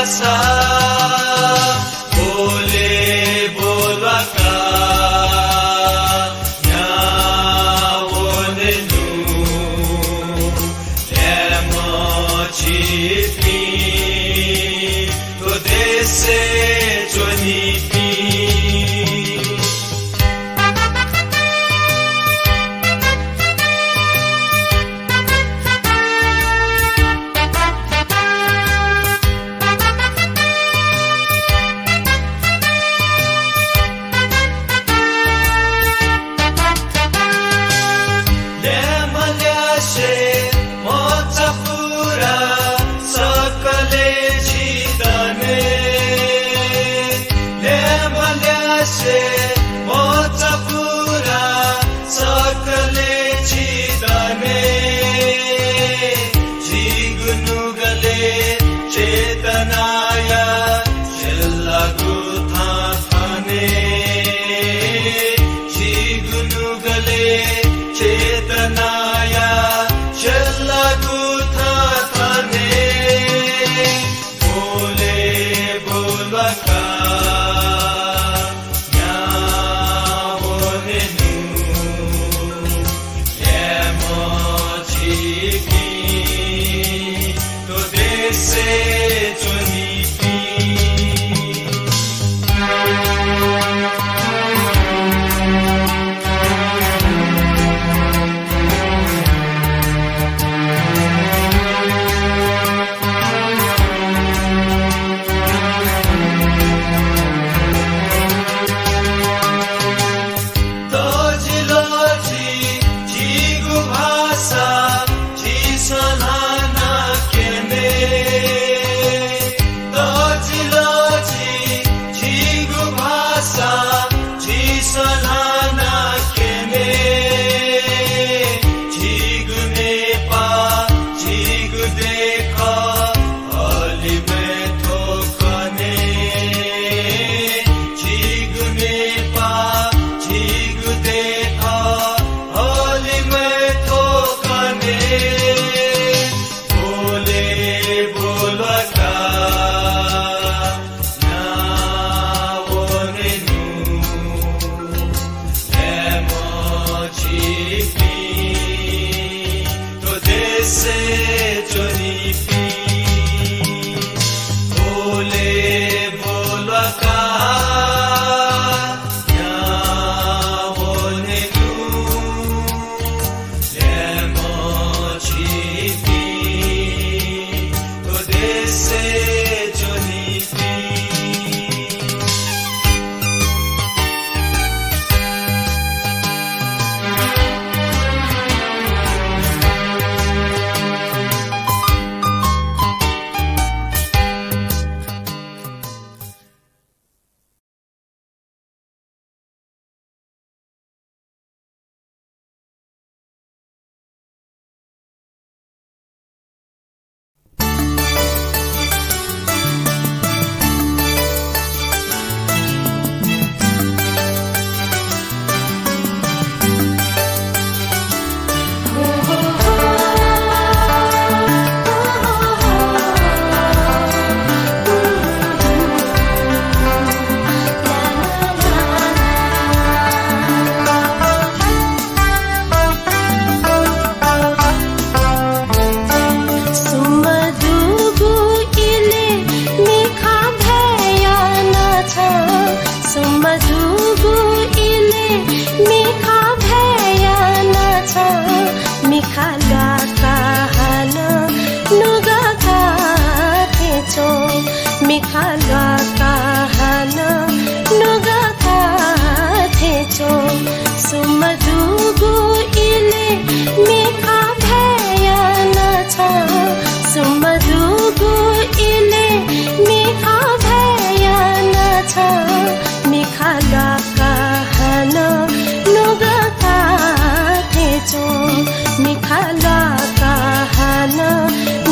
भाषा बोले बोलका se jonipi le malyashe mocha pura sakale jidane se mocha pura sakale chidane jigunu gale chetanaya chellagu thane jigunu gale chetanaya chellagu thane bole bolaka se jonipi tojiloji jigu bhasha jisanana kene jisanana kene jigune pa jigu dekha ali mein thokane jigune pa jigu dekha ali mein thokane bole bolaka se jonipi bole bolaka ya bole tu emo chipi to se jonipi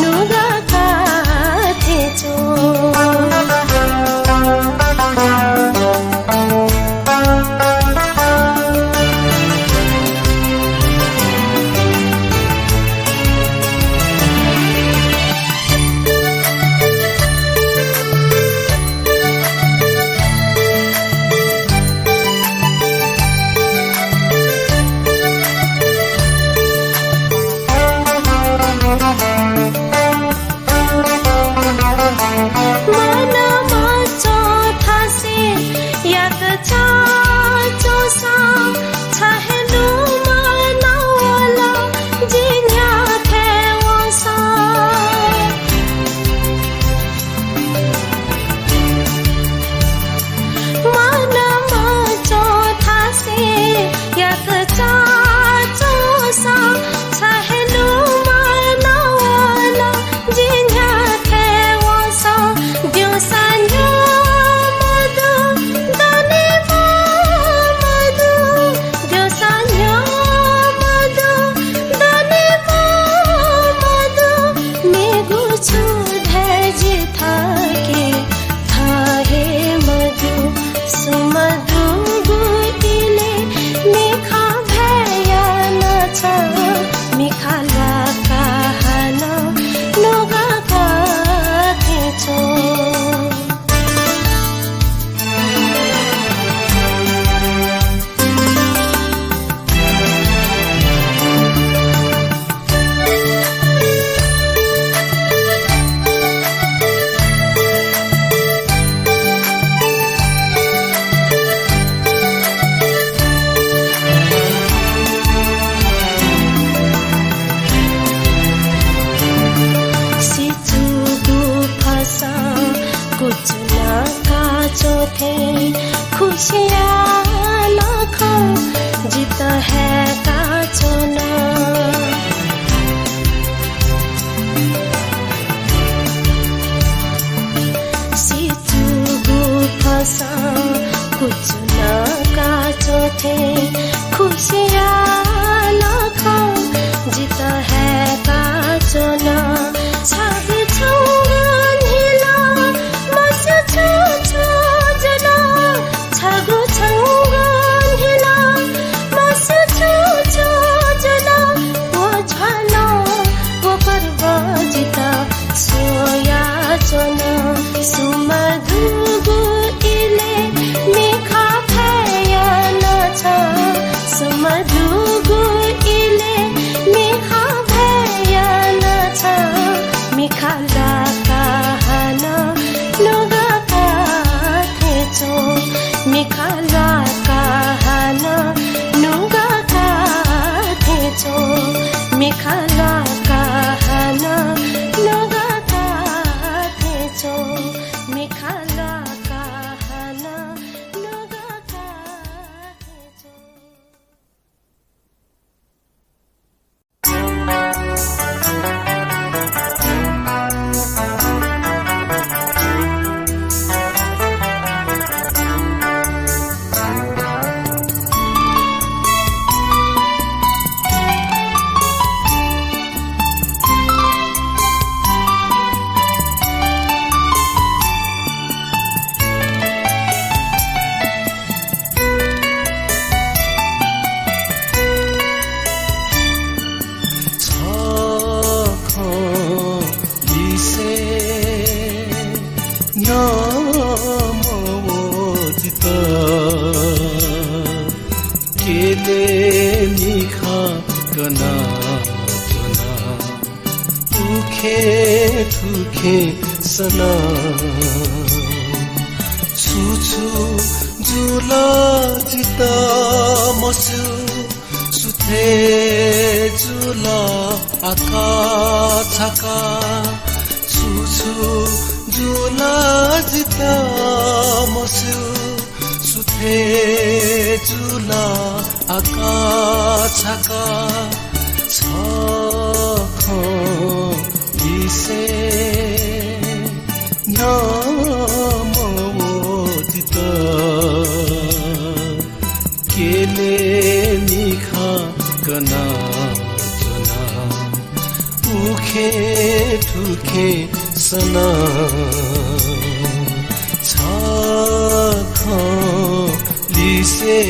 Nuga ka thecho थे खुशियाँ लाखों जीता है का चुना सितुगु फसा कुछ न काचो थे खुशियाँ लाखों जीता है का चुना छागे छौगन हिला मस्यो छो छो जना छागो छौगन हिला मस्यो छो छो जना वो झना वो पर्व जिता सोया चना सुमधुगु इले मेखा भया नछा सुमधुगु इले मेखा भया नछा मिखाला कहना लुगा काथे चो मिखाला कहना लुगा काथे चो मिखाला कहना लुगा काथे चो मिखाला कहना लुगा काथे चो सना छुछु जुला जिता मसु सुथे जुला आका छका छुछु जुला जिता मसु सुथे जुला आका छका छ दिसे नामोदित केले निखा कना जना उखे ठुखे सना छ लिसे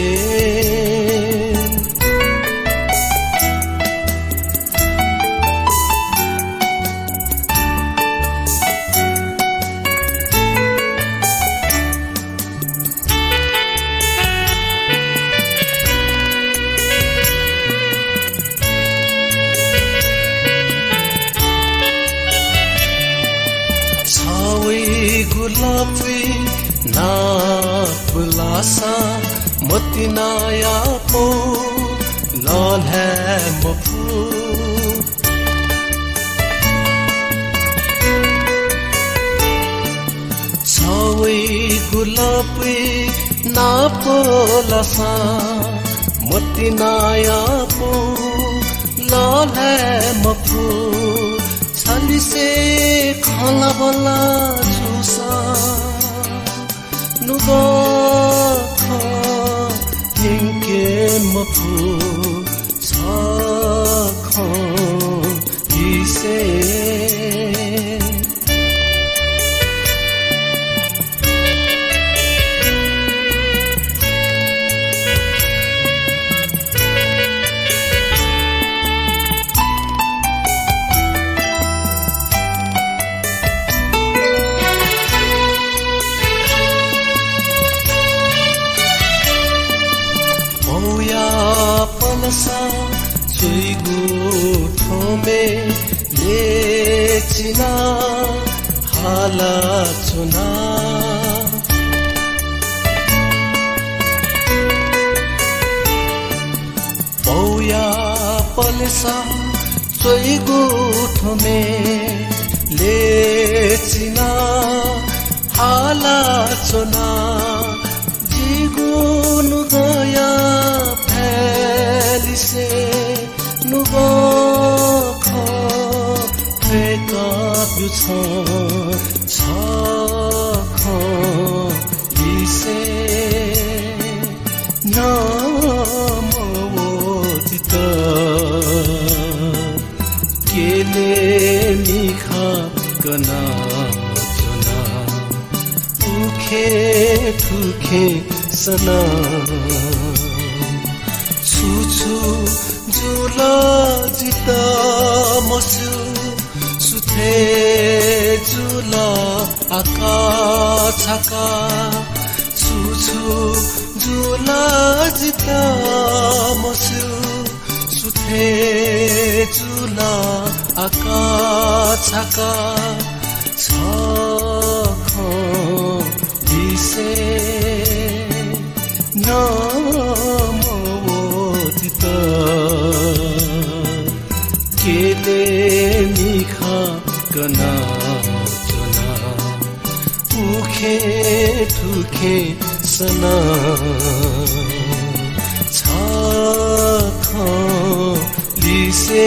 नापलासा मतिनाया पो लाल है मफू छावे गुलाबी नापलासा मतिनाया पो लाल है मफू छली से खाला बला जुसा nuga kha yinke mapu sa kha ise Palsa चुइगु ठोमे लेचिना हाला चुना पौया पलसा चुइगु ठोमे लेचिना हाला चुना छ लिसे नमोदित केले निखा कना जना उखे ठुखे सना छुछु जुला जिता मसु सुथे जुला आका छाका छुछु जुला जिता मसु सुथे जुला आका छाका दिसे नमोदित केले निखा कना जना उखे ठुखे सना लिसे